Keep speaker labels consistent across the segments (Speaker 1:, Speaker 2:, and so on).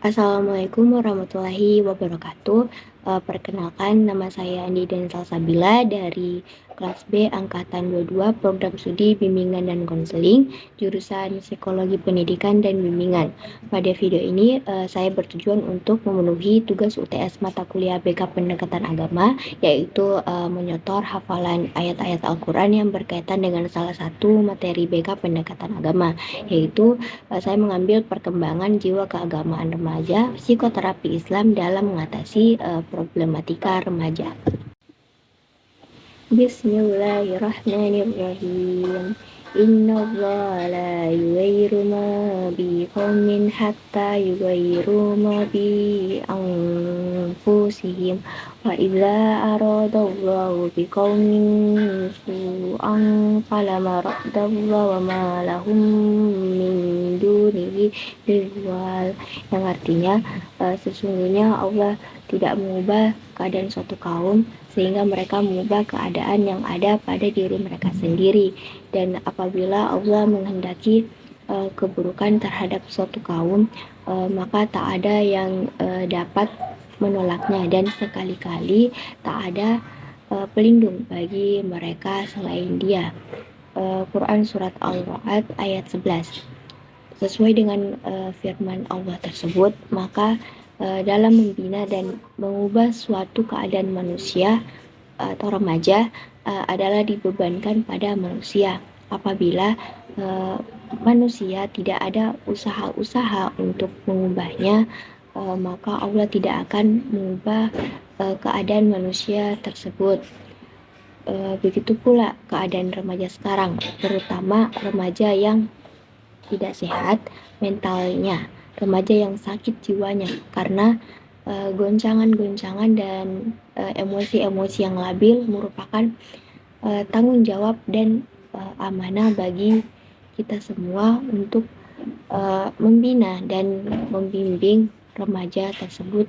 Speaker 1: Assalamualaikum warahmatullahi wabarakatuh. Perkenalkan, nama saya Andi dan Salsabila dari kelas B angkatan 22 program studi bimbingan dan konseling jurusan Psikologi Pendidikan dan Bimbingan. Pada video ini saya bertujuan untuk memenuhi tugas UTS mata kuliah BK Pendekatan Agama, yaitu menyotor hafalan ayat-ayat Al-Quran yang berkaitan dengan salah satu materi BK Pendekatan Agama, yaitu saya mengambil perkembangan jiwa keagamaan remaja, psikoterapi Islam dalam mengatasi problematika remaja. Bismillahirrahmanirrahim. Innallaha la yughayyiru ma biqaumin hatta yughayyiru ma bi anfusihim wa idza aradallahu biqaumin su'an fala maradallahu wa ma lahum min dunihi min. Yang artinya sesungguhnya Allah tidak mengubah keadaan suatu kaum sehingga mereka mengubah keadaan yang ada pada diri mereka sendiri. Dan apabila Allah menghendaki keburukan terhadap suatu kaum, maka tak ada yang dapat menolaknya, dan sekali-kali tak ada pelindung bagi mereka selain Dia. Quran Surat Al-Ra'd ayat 11. Sesuai dengan firman Allah tersebut, maka dalam membina dan mengubah suatu keadaan manusia atau remaja adalah dibebankan pada manusia. Apabila manusia tidak ada usaha-usaha untuk mengubahnya, maka Allah tidak akan mengubah keadaan manusia tersebut. Begitu pula keadaan remaja sekarang, terutama remaja yang tidak sehat mentalnya, remaja yang sakit jiwanya karena goncangan-goncangan dan emosi-emosi yang labil merupakan tanggung jawab dan amanah bagi kita semua untuk membina dan membimbing remaja tersebut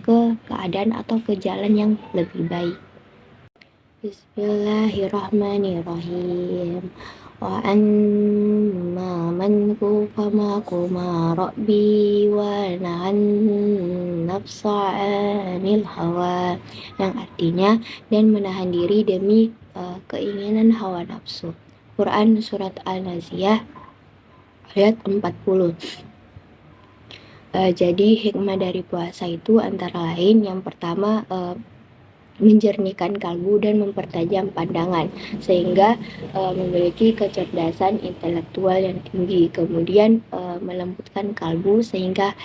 Speaker 1: ke keadaan atau ke jalan yang lebih baik. Bismillahirrahmanirrahim. Wa amma man kufama kuma rabbi wa nahan nafsa anil hawa, yang artinya dan menahan diri demi keinginan hawa nafsu. Quran Surat Al-Naziyah ayat 40. Jadi hikmah dari puasa itu antara lain, yang pertama menjernihkan kalbu dan mempertajam pandangan sehingga memiliki kecerdasan intelektual yang tinggi, kemudian melembutkan kalbu sehingga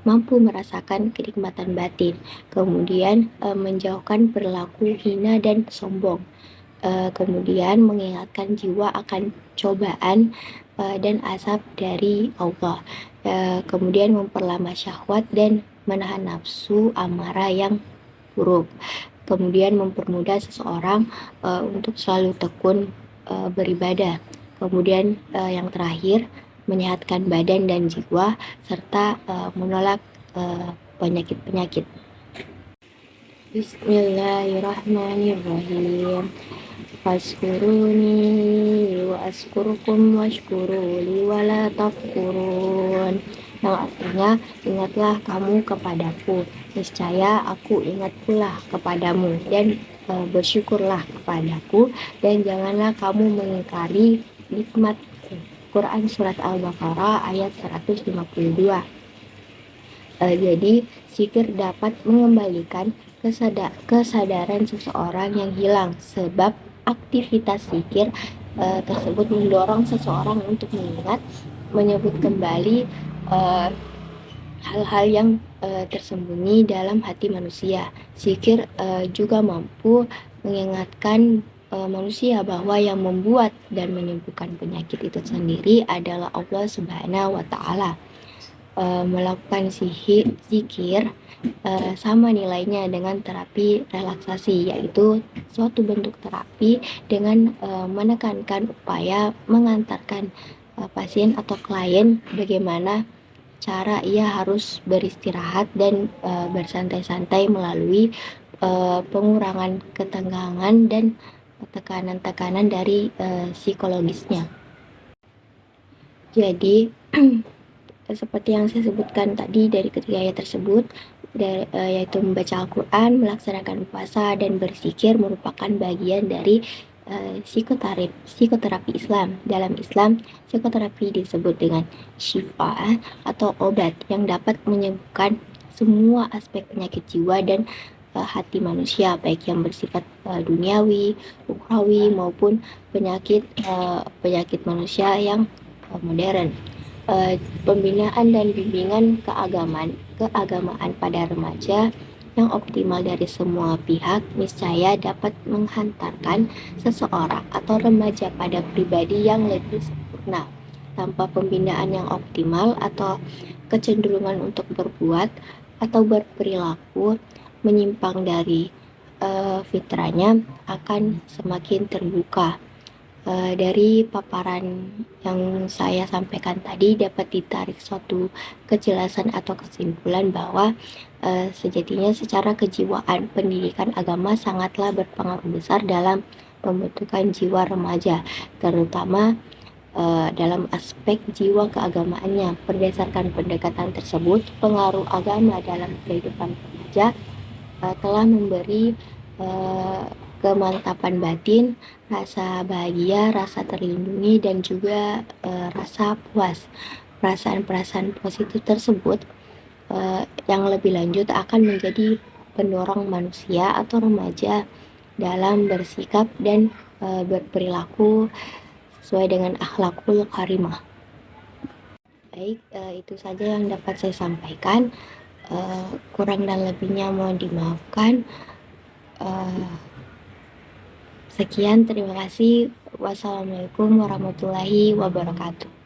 Speaker 1: mampu merasakan kenikmatan batin, kemudian menjauhkan perilaku hina dan sombong, kemudian mengingatkan jiwa akan cobaan dan azab dari Allah, kemudian memperlama syahwat dan menahan nafsu amarah yang buruk, kemudian mempermudah seseorang untuk selalu tekun beribadah, kemudian yang terakhir menyehatkan badan dan jiwa serta menolak penyakit-penyakit. Bismillahirrahmanirrahim. Fazkuruni wa azkurukum washkuruli wala takfurun, yang artinya ingatlah kamu kepadaku, niscaya aku ingat pula kepadamu, dan bersyukurlah kepadaku dan janganlah kamu mengingkari nikmatku. Quran Surat Al-Baqarah ayat 152. Jadi zikir dapat mengembalikan kesadaran seseorang yang hilang, sebab aktivitas zikir tersebut mendorong seseorang untuk mengingat, menyebut kembali hal-hal yang tersembunyi dalam hati manusia. Zikir juga mampu mengingatkan manusia bahwa yang membuat dan menyembuhkan penyakit itu sendiri adalah Allah Subhanahu wa Ta'ala. Melakukan zikir sama nilainya dengan terapi relaksasi, yaitu suatu bentuk terapi dengan menekankan upaya mengantarkan pasien atau klien bagaimana cara ia harus beristirahat dan bersantai-santai melalui pengurangan ketegangan dan tekanan-tekanan dari psikologisnya. Jadi seperti yang saya sebutkan tadi dari ketiga ayat tersebut, yaitu membaca Al-Quran, melaksanakan puasa, dan berzikir merupakan bagian dari psikoterapi Islam. Dalam Islam, psikoterapi disebut dengan syifa atau obat yang dapat menyembuhkan semua aspek penyakit jiwa dan hati manusia, baik yang bersifat duniawi, ukhrawi, maupun penyakit manusia yang modern. Pembinaan dan bimbingan keagamaan pada remaja yang optimal dari semua pihak niscaya dapat menghantarkan seseorang atau remaja pada pribadi yang lebih sempurna. Tanpa pembinaan yang optimal atau kecenderungan untuk berbuat atau berperilaku menyimpang dari fitrahnya akan semakin terbuka. Dari paparan yang saya sampaikan tadi dapat ditarik suatu kejelasan atau kesimpulan bahwa sejatinya secara kejiwaan pendidikan agama sangatlah berpengaruh besar dalam pembentukan jiwa remaja, terutama dalam aspek jiwa keagamaannya. Berdasarkan pendekatan tersebut, pengaruh agama dalam kehidupan remaja telah memberi kemantapan batin, rasa bahagia, rasa terlindungi, dan juga rasa puas. Perasaan-perasaan positif tersebut yang lebih lanjut akan menjadi pendorong manusia atau remaja dalam bersikap dan berperilaku sesuai dengan akhlakul karimah. Baik, itu saja yang dapat saya sampaikan. Kurang dan lebihnya mohon dimaafkan. Sekian, terima kasih. Wassalamualaikum warahmatullahi wabarakatuh.